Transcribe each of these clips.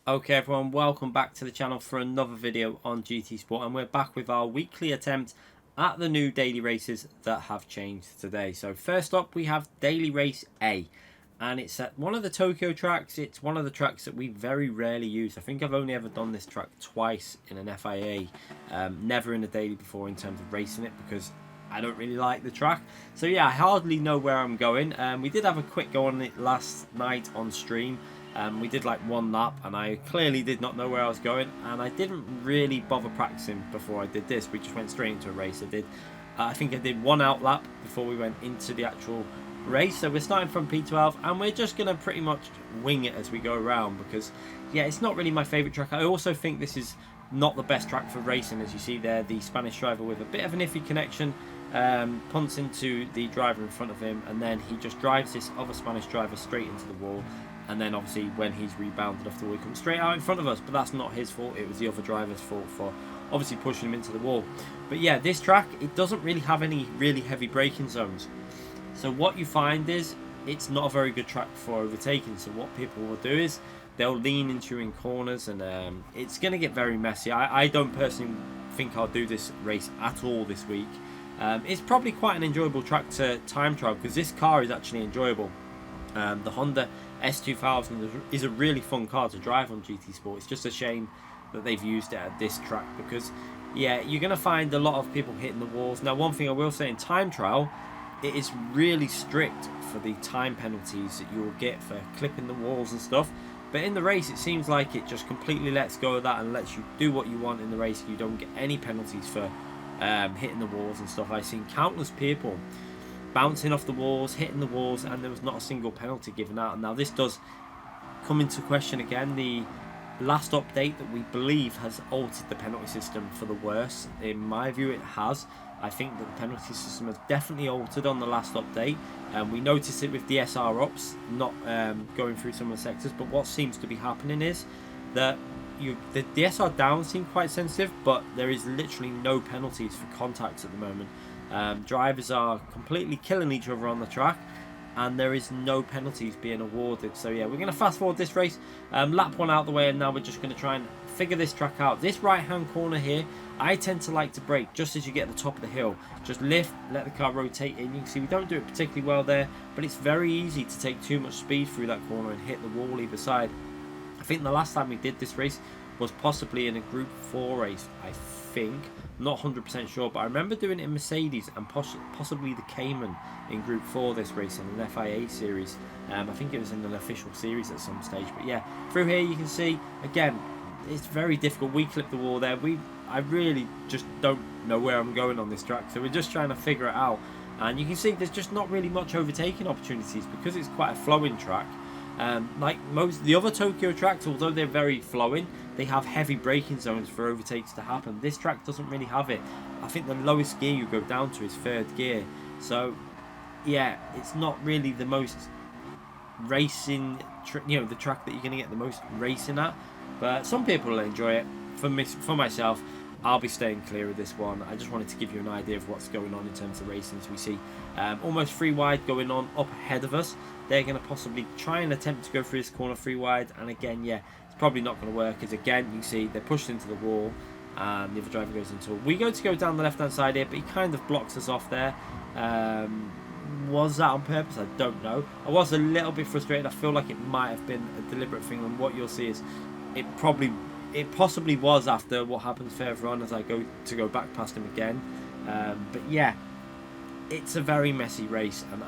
Okay everyone, welcome back to the channel for another video on GT Sport, and we're back with our weekly attempt at the new daily races that have changed today. So first up we have Daily Race A, and it's at one of the Tokyo tracks. It's one of the tracks that we very rarely use. I think I've only ever done this track twice in an FIA, never in a daily before in terms of racing it, because I don't really like the track. So yeah, I hardly know where I'm going. We did have a quick go on it last night on stream. We did like one lap, and I clearly did not know where I was going, and I didn't really bother practicing before I did this. We just went straight into a race. I think I did one out lap before we went into the actual race. So we're starting from P12, and we're just going to pretty much wing it as we go around, because yeah, it's not really my favourite track. I also think this is not the best track for racing. As you see there, the Spanish driver with a bit of an iffy connection punts into the driver in front of him, and then he just drives this other Spanish driver straight into the wall. And then obviously when he's rebounded off the wall, he comes straight out in front of us. But that's not his fault. It was the other driver's fault for obviously pushing him into the wall. But yeah, this track, it doesn't really have any really heavy braking zones. So what you find is it's not a very good track for overtaking. So what people will do is they'll lean into you in corners, and it's going to get very messy. I don't personally think I'll do this race at all this week. It's probably quite an enjoyable track to time trial, because this car is actually enjoyable. The Honda S2000 is a really fun car to drive on GT Sport. It's just a shame that they've used it at this track, because yeah, you're going to find a lot of people hitting the walls. Now, one thing I will say, in time trial, it is really strict for the time penalties that you will get for clipping the walls and stuff. But in the race, it seems like it just completely lets go of that and lets you do what you want in the race. You don't get any penalties for hitting the walls and stuff. I've seen countless people bouncing off the walls, hitting the walls, and there was not a single penalty given out. And now this does come into question again. The last update that we believe has altered the penalty system for the worse. In my view, it has. I think that the penalty system has definitely altered on the last update. We noticed it with the SR ups not going through some of the sectors, but what seems to be happening is that the SR downs seem quite sensitive, but there is literally no penalties for contacts at the moment. Drivers are completely killing each other on the track, and there is no penalties being awarded. So yeah, we're going to fast forward this race, lap one out the way, and now we're just going to try and figure this track out. This right hand corner here, I tend to like to brake just as you get to the top of the hill. Just lift, let the car rotate in. You can see we don't do it particularly well there, but it's very easy to take too much speed through that corner and hit the wall either side. I think the last time we did this race was possibly in a Group 4 race, I think. I'm not 100% sure, but I remember doing it in Mercedes and possibly the Cayman in Group 4 this race in an FIA series. I think it was in an official series at some stage. But yeah, through here you can see, again, it's very difficult. We clipped the wall there. I really just don't know where I'm going on this track, so we're just trying to figure it out. And you can see there's just not really much overtaking opportunities, because it's quite a flowing track. Like most the other Tokyo tracks, although they're very flowing, they have heavy braking zones for overtakes to happen. This track doesn't really have it. I think the lowest gear you go down to is 3rd gear. So yeah, it's not really the most racing, the track that you're going to get the most racing at. But some people will enjoy it. For myself, I'll be staying clear of this one. I just wanted to give you an idea of what's going on in terms of racing. So we see almost 3 wide going on up ahead of us. They're going to possibly try and attempt to go through this corner 3 wide. And again, yeah, it's probably not going to work, because again, you can see they're pushed into the wall and the other driver goes into it. We go to go down the left-hand side here, but he kind of blocks us off there. Was that on purpose? I don't know. I was a little bit frustrated. I feel like it might have been a deliberate thing, and what you'll see is it possibly was after what happens further on as I go back past him again. But yeah, it's a very messy race, and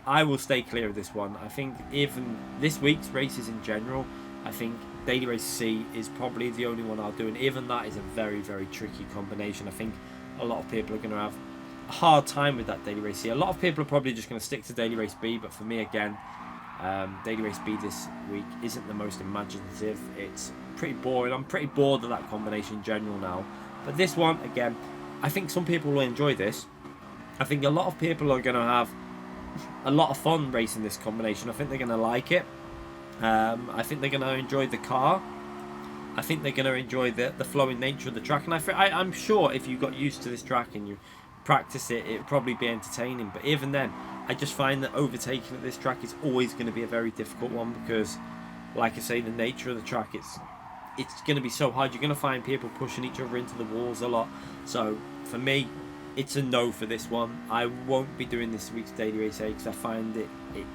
I will stay clear of this one. I think even this week's races in general, I think Daily Race C is probably the only one I'll do, and even that is a very, very tricky combination. I think a lot of people are going to have a hard time with that Daily Race C. A lot of people are probably just going to stick to Daily Race B, but for me, again, Daily Race B this week isn't the most imaginative. It's pretty boring. I'm pretty bored of that combination in general now. But this one, again, I think some people will enjoy this. I think a lot of people are going to have a lot of fun racing this combination. I think they're going to like it. I think they're going to enjoy the car. I think they're going to enjoy the flowing nature of the track. And I'm sure if you got used to this track and you practice it, it'd probably be entertaining. But even then, I just find that overtaking at this track is always going to be a very difficult one, because like I say, the nature of the track, it's going to be so hard. You're going to find people pushing each other into the walls a lot. So for me, it's a no for this one. I won't be doing this week's Daily Race A because I find it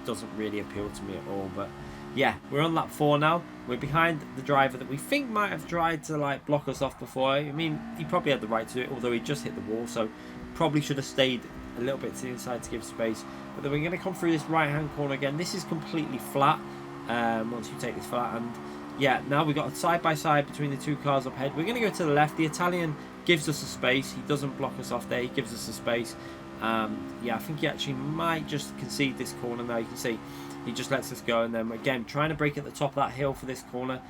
doesn't really appeal to me at all. But yeah, we're on lap 4 now. We're behind the driver that we think might have tried to like block us off before. I mean, he probably had the right to it, although he just hit the wall, so probably should have stayed a little bit to the inside to give space. But then we're going to come through this right hand corner again. This is completely flat once you take this flat, and yeah, now we've got a side by side between the two cars up ahead. We're going to go to the left. The Italian gives us a space. He doesn't block us off there. He gives us a space. Yeah, I think he actually might just concede this corner now. You can see he just lets us go, and then again trying to brake at the top of that hill for this corner.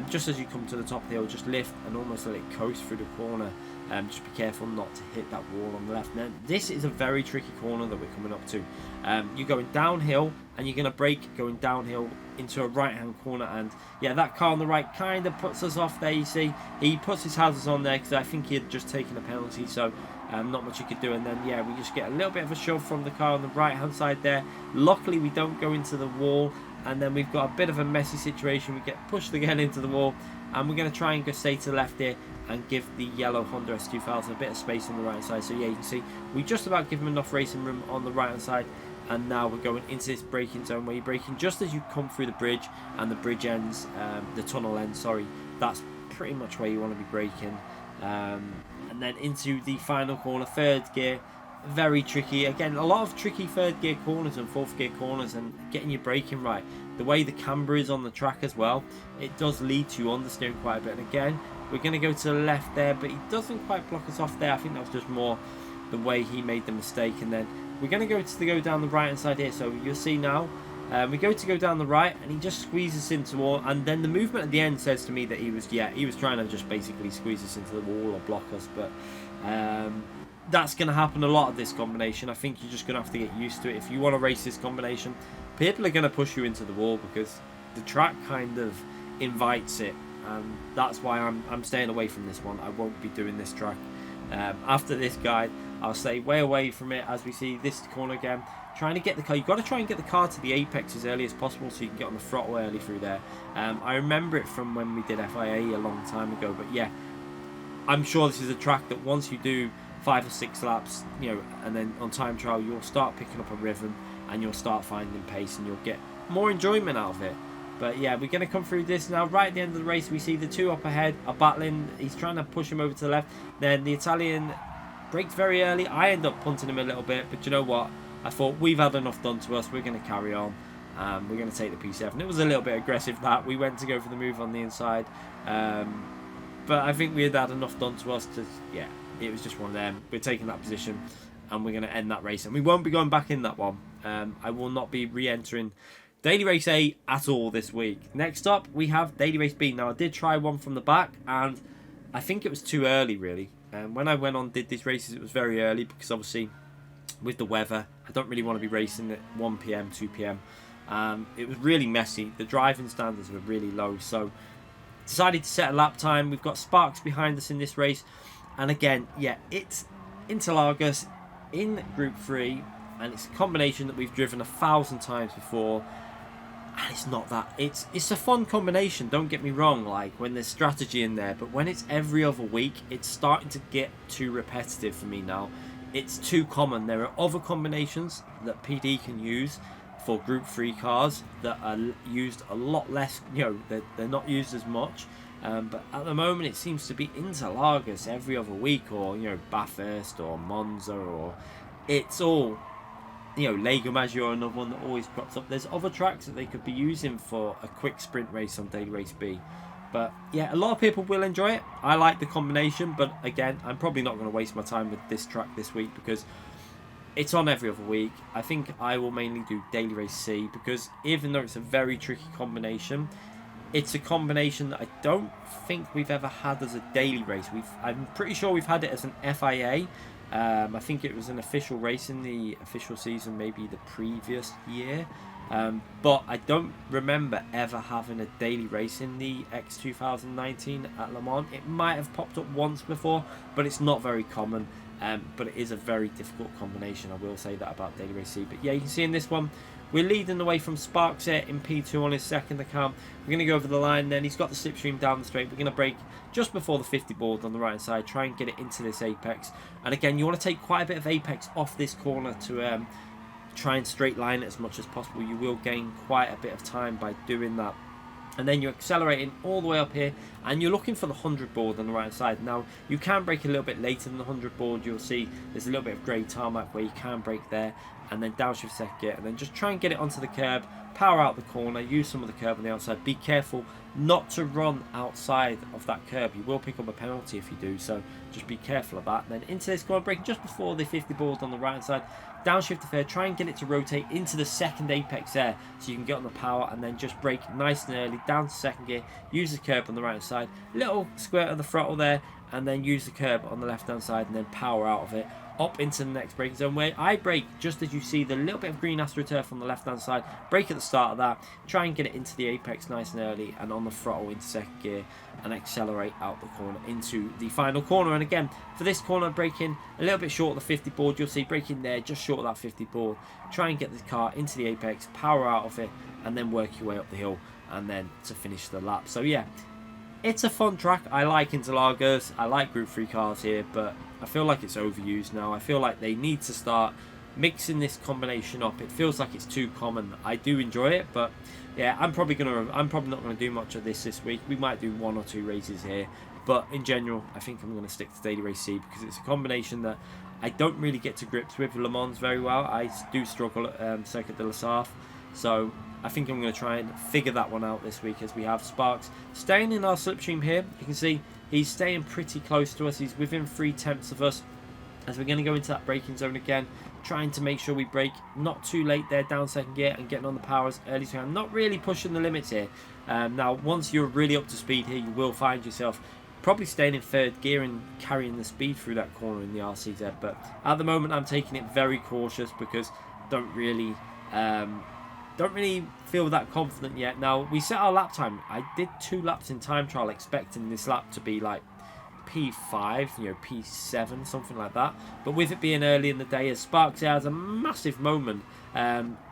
Just as you come to the top of the hill, just lift and almost let it coast through the corner. Just be careful not to hit that wall on the left. Now this is a very tricky corner that we're coming up to. You're going downhill and you're going to brake going downhill into a right hand corner, and yeah, that car on the right kind of puts us off there. You see he puts his hazards on there because I think he had just taken a penalty, so not much you could do. And then yeah, we just get a little bit of a shove from the car on the right hand side there. Luckily we don't go into the wall, and then we've got a bit of a messy situation. We get pushed again into the wall, and we're going to try and go stay to the left here and give the yellow Honda S2000 a bit of space on the right hand side. So yeah, you can see we just about give him enough racing room on the right hand side, and now we're going into this braking zone where you're braking just as you come through the bridge, and the bridge ends, the tunnel ends, sorry. That's pretty much where you want to be braking. And then into the final corner, third gear. Very tricky. Again, a lot of tricky third gear corners and fourth gear corners, and getting your braking right. The way the camber is on the track as well, it does lead to understeering quite a bit. And again, we're going to go to the left there, but he doesn't quite block us off there. I think that was just more the way he made the mistake. And then we're going to go down the right hand side here. So you'll see now, we go down the right, and he just squeezes into all. And then the movement at the end says to me that he was trying to just basically squeeze us into the wall or block us. But that's going to happen a lot of this combination. I think you're just going to have to get used to it. If you want to race this combination, people are going to push you into the wall because the track kind of invites it. That's why I'm staying away from this one. I won't be doing this track. After this guide, I'll stay way away from it. As we see this corner again, trying to get the car. You've got to try and get the car to the apex as early as possible so you can get on the throttle early through there. I remember it from when we did FIA a long time ago. But yeah, I'm sure this is a track that once you do 5 or 6 laps, you know, and then on time trial, you'll start picking up a rhythm and you'll start finding pace and you'll get more enjoyment out of it. But yeah, we're going to come through this now. Right at the end of the race, we see the two up ahead are battling. He's trying to push him over to the left. Then the Italian brakes very early. I end up punting him a little bit, but you know what? I thought we've had enough done to us. We're going to carry on. We're going to take the P7. It was a little bit aggressive that we went to go for the move on the inside, but I think we had enough done to us to, yeah, it was just one of them. We're taking that position and we're going to end that race, and we won't be going back in that one. I will not be re-entering Daily Race A at all this week. Next up, we have Daily Race B. Now, I did try one from the back, and I think it was too early, really. When I went on did these races, it was very early because obviously with the weather, I don't really want to be racing at 1 PM, 2 PM. It was really messy. The driving standards were really low, so decided to set a lap time. We've got Sparks behind us in this race, and again, yeah, it's Interlagos in Group 3, and it's a combination that we've driven 1,000 times before. And it's not that. It's a fun combination, don't get me wrong, like when there's strategy in there, but when it's every other week, it's starting to get too repetitive for me now. It's too common. There are other combinations that PD can use for Group 3 cars that are used a lot less, you know, they're not used as much. But at the moment, it seems to be Interlagos every other week, or, you know, Bathurst or Monza, or it's all, you know, Lego Maggiore, another one that always crops up. There's other tracks that they could be using for a quick sprint race on Daily Race B. But yeah, a lot of people will enjoy it. I like the combination, but again, I'm probably not going to waste my time with this track this week because it's on every other week. I think I will mainly do Daily Race C because even though it's a very tricky combination, it's a combination that I don't think we've ever had as a daily race. I'm pretty sure we've had it as an FIA. I think it was an official race in the official season, maybe the previous year. But I don't remember ever having a daily race in the X 2019 at Le Mans. It might have popped up once before, but it's not very common. but it is a very difficult combination. I will say that about Daily Race C. But yeah, you can see in this one, we're leading the way from Sparks here in P2 on his second account. We're going to go over the line, then he's got the slipstream down the straight. We're going to break just before the 50 board on the right side, try and get it into this apex. And again, you want to take quite a bit of apex off this corner to try and straight line it as much as possible. You will gain quite a bit of time by doing that. And then you're accelerating all the way up here, and you're looking for the 100 board on the right side. Now, you can break a little bit later than the 100 board. You'll see there's a little bit of grey tarmac where you can break there, and then downshift second gear, and then just try and get it onto the curb, power out the corner, use some of the curb on the outside. Be careful not to run outside of that curb. You will pick up a penalty if you do, so just be careful of that. And then into this corner, braking just before the 50 board on the right side. Downshift the third, try and get it to rotate into the second apex there so you can get on the power, and then just brake nice and early down to second gear, use the curb on the right hand side, little squirt of the throttle there, and then use the curb on the left hand side, and then power out of it up into the next braking zone, where I brake just as you see the little bit of green AstroTurf on the left hand side. Brake at the start of that, try and get it into the apex nice and early, and on the throttle into second gear, and accelerate out the corner into the final corner. And again, for this corner, braking a little bit short of the 50 board. You'll see braking there just short of that 50 board. Try and get the car into the apex, power out of it, and then work your way up the hill, and then to finish the lap. So yeah, it's a fun track. I like Interlagos, I like Group 3 cars here, but I feel like it's overused now. I feel like they need to start mixing this combination up. It feels like it's too common. I do enjoy it, but yeah, I'm probably not gonna do much of this week. We might do 1 or 2 races here, but in general, I think I'm gonna stick to Daily Race C because it's a combination that I don't really get to grips with Le Mans very well. I do struggle at Circuit de la Sarthe, so I think I'm going to try and figure that one out this week as we have Sparks staying in our slipstream here. You can see he's staying pretty close to us. He's within 3/10 of us as we're going to go into that braking zone again, trying to make sure we brake not too late there down second gear and getting on the power as early as we can. Not really pushing the limits here. Now, once you're really up to speed here, you will find yourself probably staying in third gear and carrying the speed through that corner in the RCZ. But at the moment, I'm taking it very cautious because don't really feel that confident yet. Now, we set our lap time. I did 2 laps in time trial expecting this lap to be like P5, P7, something like that. But with it being early in the day, as Sparks has a massive moment,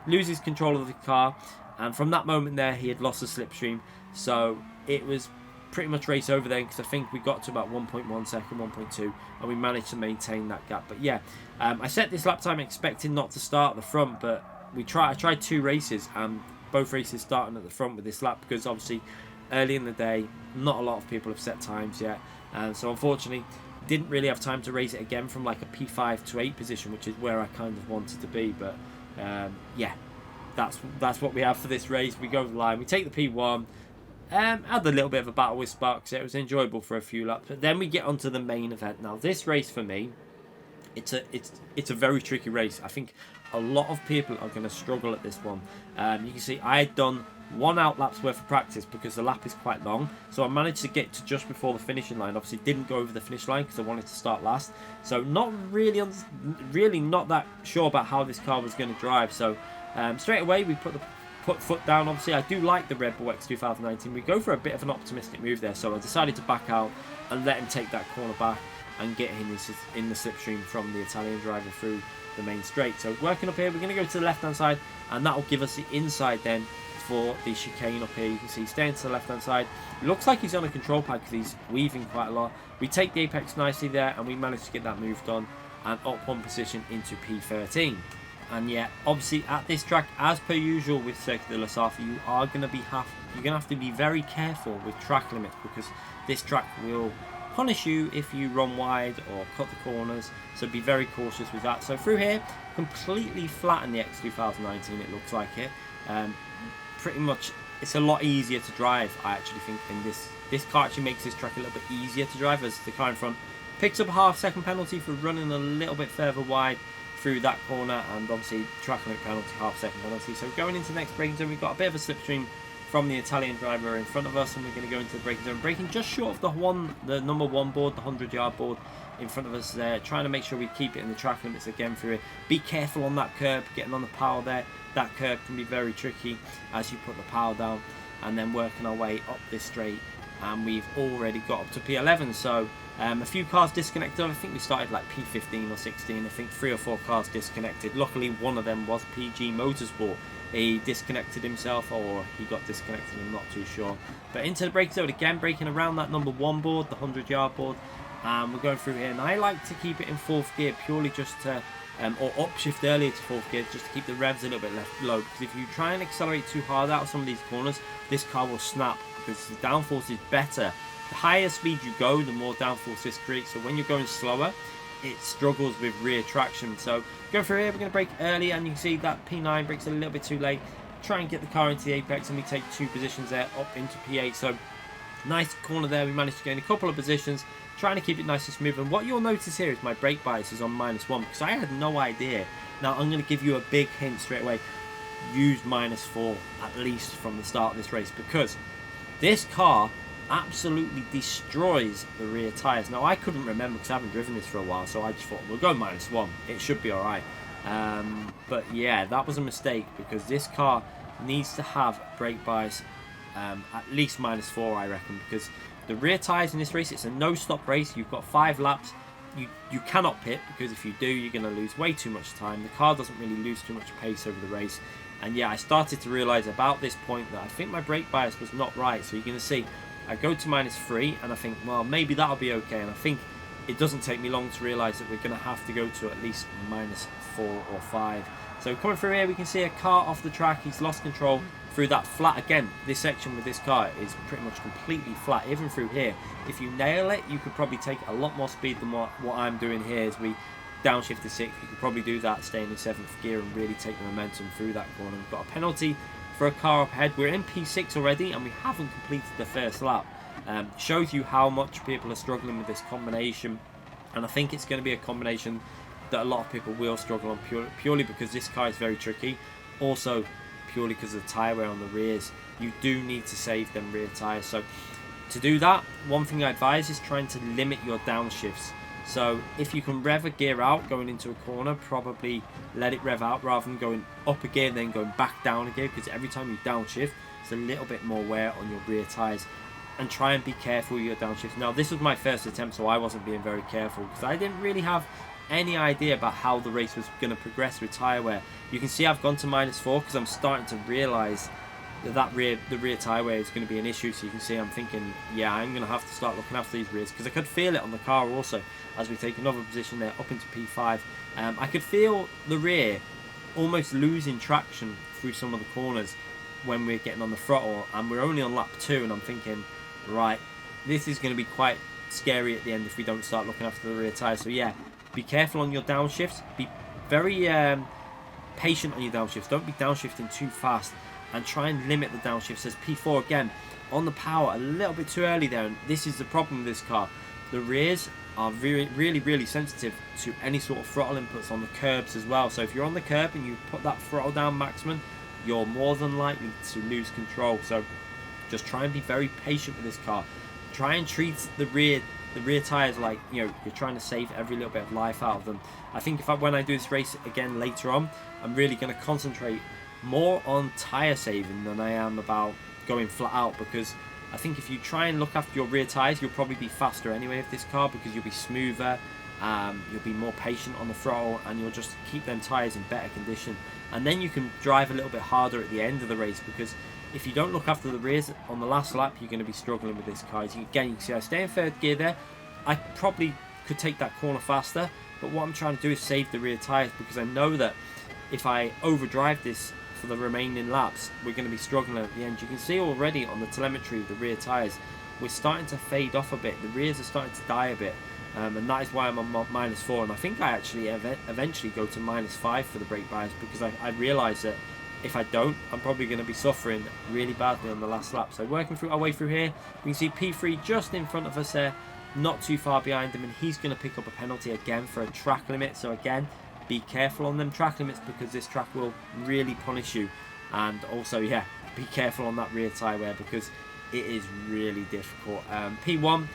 loses control of the car, and from that moment there, he had lost the slipstream. So it was pretty much race over then, because I think we got to about 1.1 second, 1.2, and we managed to maintain that gap. But yeah, I set this lap time expecting not to start at the front, but I tried 2 races, and both races starting at the front with this lap, because obviously early in the day, not a lot of people have set times yet, and so unfortunately didn't really have time to race it again from like a P5 to 8 position, which is where I kind of wanted to be. But yeah, that's what we have for this race. We go over the line, we take the P1, had a little bit of a battle with Sparks. It was enjoyable for a few laps, but then we get onto the main event. Now, this race for me, it's a very tricky race. I think a lot of people are going to struggle at this one. You can see I had done 1 out lap's worth of practice because the lap is quite long, so I managed to get to just before the finishing line. Obviously didn't go over the finish line because I wanted to start last, so not really not that sure about how this car was going to drive. So straight away we put foot down. Obviously I do like the Red Bull X 2019. We go for a bit of an optimistic move there, so I decided to back out and let him take that corner back and get him in the slipstream from the Italian driver through the main straight. So working up here, we're going to go to the left hand side, and that will give us the inside then for the chicane up here. You can see staying to the left hand side. It looks like he's on a control pad because he's weaving quite a lot. We take the apex nicely there, and we managed to get that moved on and up 1 position into P13. And yeah, obviously at this track, as per usual with Circuit de la Sarthe, you're going to have to be very careful with track limits, because this track will punish you if you run wide or cut the corners, so be very cautious with that. So through here, completely flat in the X 2019, it looks like it. Pretty much, it's a lot easier to drive, I actually think, in this car actually makes this track a little bit easier to drive, as the car in front picks up a half-second penalty for running a little bit further wide through that corner, and obviously track limit penalty, half-second penalty. So going into the next braking zone, we've got a bit of a slipstream from the Italian driver in front of us, and we're going to go into the braking zone, braking just short of the number 1 board, the 100-yard board in front of us there, trying to make sure we keep it in the track limits again through it. Be careful on that curb, getting on the power there. That curb can be very tricky as you put the power down, and then working our way up this straight, and we've already got up to P11. So A few cars disconnected. I think we started like P15 or 16. I think 3 or 4 cars disconnected. Luckily, one of them was PG Motorsport. He disconnected himself, or he got disconnected, I'm not too sure. But into the brake zone again, braking around that number 1 board, the 100-yard board. We're going through here, and I like to keep it in 4th gear purely just to, or upshift earlier to 4th gear, just to keep the revs a little bit left low. Because if you try and accelerate too hard out of some of these corners, this car will snap because the downforce is better. The higher speed you go, the more downforce this creates. So when you're going slower, it struggles with rear traction. So go through here, we're going to brake early, and you can see that P9 brakes a little bit too late. Try and get the car into the apex, and we take 2 positions there up into P8. So nice corner there, we managed to gain a couple of positions, trying to keep it nice and smooth. And what you'll notice here is my brake bias is on -1 because I had no idea. Now I'm going to give you a big hint straight away. Use -4 at least from the start of this race, because this car absolutely destroys the rear tyres. Now I couldn't remember because I haven't driven this for a while, so I just thought we'll go -1, it should be alright. But yeah, that was a mistake, because this car needs to have brake bias at least -4, I reckon, because the rear tyres in this race, it's a no-stop race. You've got 5 laps. You cannot pit, because if you do, you're going to lose way too much time. The car doesn't really lose too much pace over the race. And yeah, I started to realise about this point that I think my brake bias was not right. So you're going to see I go to -3, and I think, well, maybe that'll be okay. And I think it doesn't take me long to realise that we're going to have to go to at least -4 or 5. So coming through here, we can see a car off the track. He's lost control through that flat. Again, this section with this car is pretty much completely flat. Even through here, if you nail it, you could probably take a lot more speed than what I'm doing here. As we downshift to 6th, you could probably do that staying in 7th gear and really take the momentum through that corner. We've got a penalty for a car up ahead. We're in P6 already, and we haven't completed the first lap. Shows you how much people are struggling with this combination, and I think it's going to be a combination that a lot of people will struggle on purely because this car is very tricky. Also purely because of the tyre wear on the rears. You do need to save them rear tyres. So to do that, one thing I advise is trying to limit your downshifts. So if you can rev a gear out going into a corner, probably let it rev out rather than going up a gear and then going back down a gear, because every time you downshift, it's a little bit more wear on your rear tyres. And try and be careful with your downshifts. Now this was my first attempt, so I wasn't being very careful because I didn't really have any idea about how the race was going to progress with tyre wear. You can see I've gone to -4 because I'm starting to realise that the rear tyre wear is going to be an issue. So you can see I'm thinking, yeah, I'm going to have to start looking after these rears, because I could feel it on the car also as we take another position there up into P5. I could feel the rear almost losing traction through some of the corners when we're getting on the throttle, and we're only on lap 2, and I'm thinking, right, this is going to be quite scary at the end if we don't start looking after the rear tyres. So yeah, be careful on your downshifts. Be very patient on your downshifts. Don't be downshifting too fast, and try and limit the downshifts. As P4 again on the power a little bit too early there, and this is the problem with this car. The rears are really sensitive to any sort of throttle inputs on the curbs as well. So if you're on the curb and you put that throttle down maximum, you're more than likely to lose control. So just try and be very patient with this car. Try and treat the rear tyres like, you know, you're trying to save every little bit of life out of them. I think when I do this race again later on, I'm really going to concentrate more on tyre saving than I am about going flat out, because I think if you try and look after your rear tyres, you'll probably be faster anyway with this car, because you'll be smoother, you'll be more patient on the throttle, and you'll just keep them tyres in better condition. And then you can drive a little bit harder at the end of the race, because if you don't look after the rears on the last lap, you're going to be struggling with this car. Again, you can see I stay in 3rd gear there. I probably could take that corner faster, but what I'm trying to do is save the rear tyres, because I know that if I overdrive this for the remaining laps, we're going to be struggling at the end. You can see already on the telemetry of the rear tyres, we're starting to fade off a bit. The rears are starting to die a bit, and that is why I'm on -4. And I think I actually eventually go to -5 for the brake bias, because I realise that if I don't, I'm probably going to be suffering really badly on the last lap. So working through our way through here, we can see P3 just in front of us there, not too far behind him, and he's going to pick up a penalty again for a track limit. So again, be careful on them track limits, because this track will really punish you. And also, yeah, be careful on that rear tyre wear, because it is really difficult. P1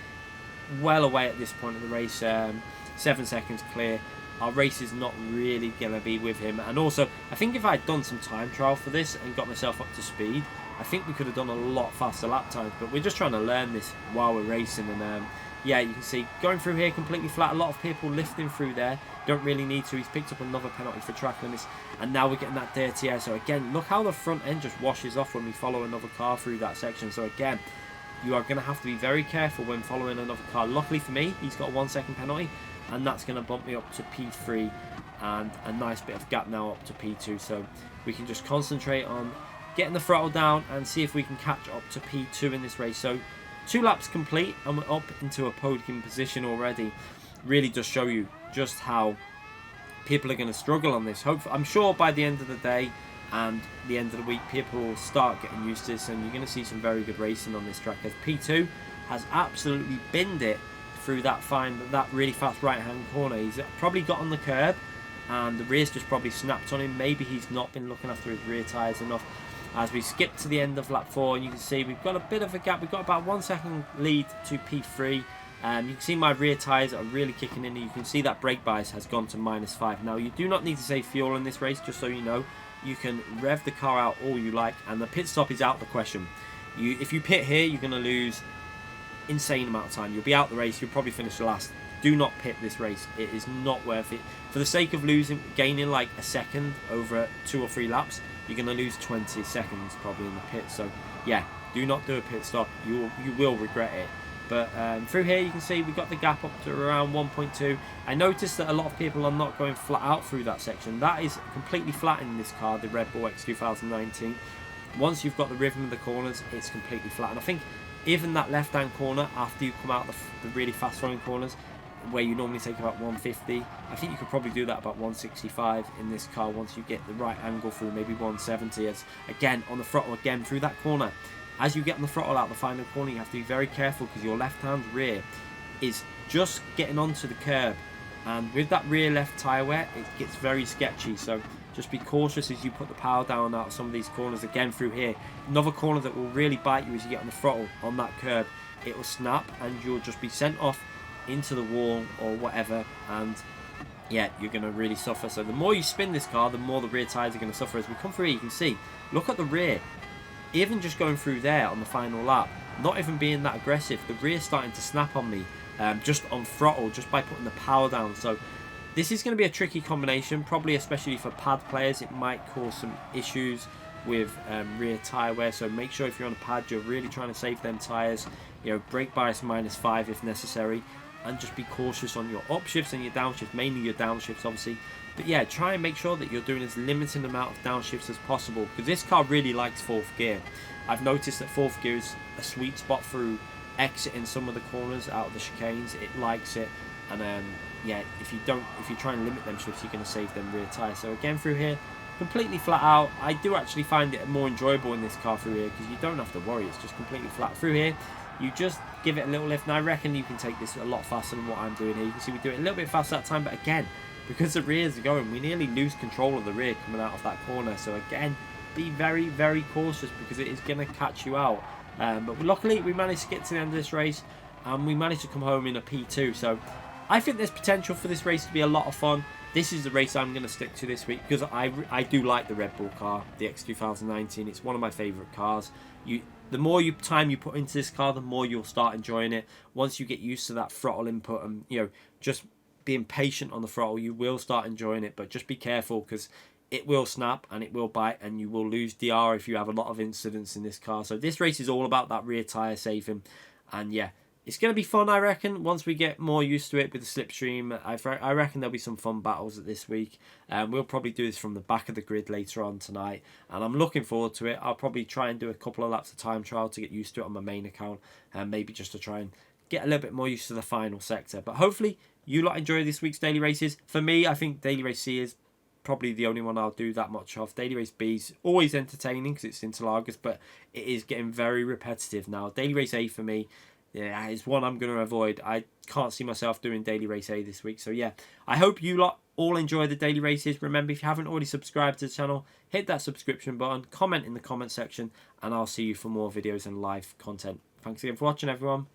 well away at this point of the race, 7 seconds clear. Our race is not really going to be with him. And also, I think if I'd done some time trial for this and got myself up to speed, I think we could have done a lot faster lap times. But we're just trying to learn this while we're racing. And yeah, you can see going through here completely flat. A lot of people lifting through there. Don't really need to. He's picked up another penalty for track limits. And now we're getting that dirty air. So again, look how the front end just washes off when we follow another car through that section. So again, you are going to have to be very careful when following another car. Luckily for me, he's got a 1 second penalty. And that's going to bump me up to P3. And a nice bit of gap now up to P2. So we can just concentrate on getting the throttle down and see if we can catch up to P2 in this race. So 2 laps complete and we're up into a podium position already. Really does show you just how people are going to struggle on this. I'm sure by the end of the day and the end of the week, people will start getting used to this, and you're going to see some very good racing on this track, as P2 has absolutely binned it through that really fast right hand corner. He's probably got on the curb and the rear's just probably snapped on him. Maybe he's not been looking after his rear tyres enough. As we skip to the end of lap 4, and you can see we've got a bit of a gap. We've got about 1 second lead to P3. You can see my rear tyres are really kicking in. You can see that brake bias has gone to -5. Now, you do not need to save fuel in this race, just so you know. You can rev the car out all you like, and the pit stop is out of the question. If you pit here, you're going to lose insane amount of time. You'll be out the race. You'll probably finish last. Do not pit this race. It is not worth it. For the sake of gaining like a second over 2 or 3 laps, you're going to lose 20 seconds probably in the pit. So yeah, do not do a pit stop. You will regret it. But through here you can see we've got the gap up to around 1.2. I noticed that a lot of people are not going flat out through that section. That is completely flat in this car, the Red Bull X 2019. Once you've got the rhythm of the corners, it's completely flat. And I think even that left hand corner, after you come out the really fast flowing corners, where you normally take about 150, I think you could probably do that about 165 in this car once you get the right angle through, maybe 170. As again on the throttle again through that corner, as you get on the throttle out the final corner, you have to be very careful because your left hand rear is just getting onto the curb, and with that rear left tyre wear, it gets very sketchy. So just be cautious as you put the power down out of some of these corners. Again through here, another corner that will really bite you as you get on the throttle on that curb. It will snap and you'll just be sent off into the wall or whatever, and yeah, you're going to really suffer. So the more you spin this car, the more the rear tyres are going to suffer. As we come through here, you can see, look at the rear. Even just going through there on the final lap, not even being that aggressive, the rear's starting to snap on me just on throttle, just by putting the power down. So this is going to be a tricky combination, probably especially for pad players. It might cause some issues with rear tyre wear, so make sure if you're on a pad, you're really trying to save them tyres. You know, brake bias -5 if necessary, and just be cautious on your upshifts and your downshifts, mainly your downshifts obviously. But yeah, try and make sure that you're doing as limited amount of downshifts as possible, because this car really likes 4th gear. I've noticed that 4th gear is a sweet spot through exiting some of the corners out of the chicanes. It likes it, and yeah, if you try and limit them shifts, you're going to save them rear tyres. So again through here, completely flat out. I do actually find it more enjoyable in this car through here because you don't have to worry. It's just completely flat through here. You just give it a little lift, and I reckon you can take this a lot faster than what I'm doing here. You can see we do it a little bit faster that time, but again, because the rears are going, we nearly lose control of the rear coming out of that corner. So again, be very, very cautious because it is going to catch you out. But luckily, we managed to get to the end of this race, and we managed to come home in a P2. So I think there's potential for this race to be a lot of fun. This is the race I'm going to stick to this week because I do like the Red Bull car, the X 2019. It's one of my favourite cars. The more time you put into this car, the more you'll start enjoying it. Once you get used to that throttle input and, you know, just being patient on the throttle, you will start enjoying it. But just be careful because it will snap and it will bite, and you will lose DR if you have a lot of incidents in this car. So this race is all about that rear tyre saving, and yeah, it's going to be fun, I reckon, once we get more used to it with the slipstream. I reckon there'll be some fun battles this week. We'll probably do this from the back of the grid later on tonight, and I'm looking forward to it. I'll probably try and do a couple of laps of time trial to get used to it on my main account, and maybe just to try and get a little bit more used to the final sector. But hopefully you lot enjoy this week's daily races. For me, I think daily race C is probably the only one I'll do that much of. Daily race B is always entertaining because it's interlagers, but it is getting very repetitive now. Daily race A for me, yeah, is one I'm going to avoid. I can't see myself doing daily race A this week. So yeah, I hope you lot all enjoy the daily races. Remember, if you haven't already subscribed to the channel, hit that subscription button, comment in the comment section, and I'll see you for more videos and live content. Thanks again for watching, everyone.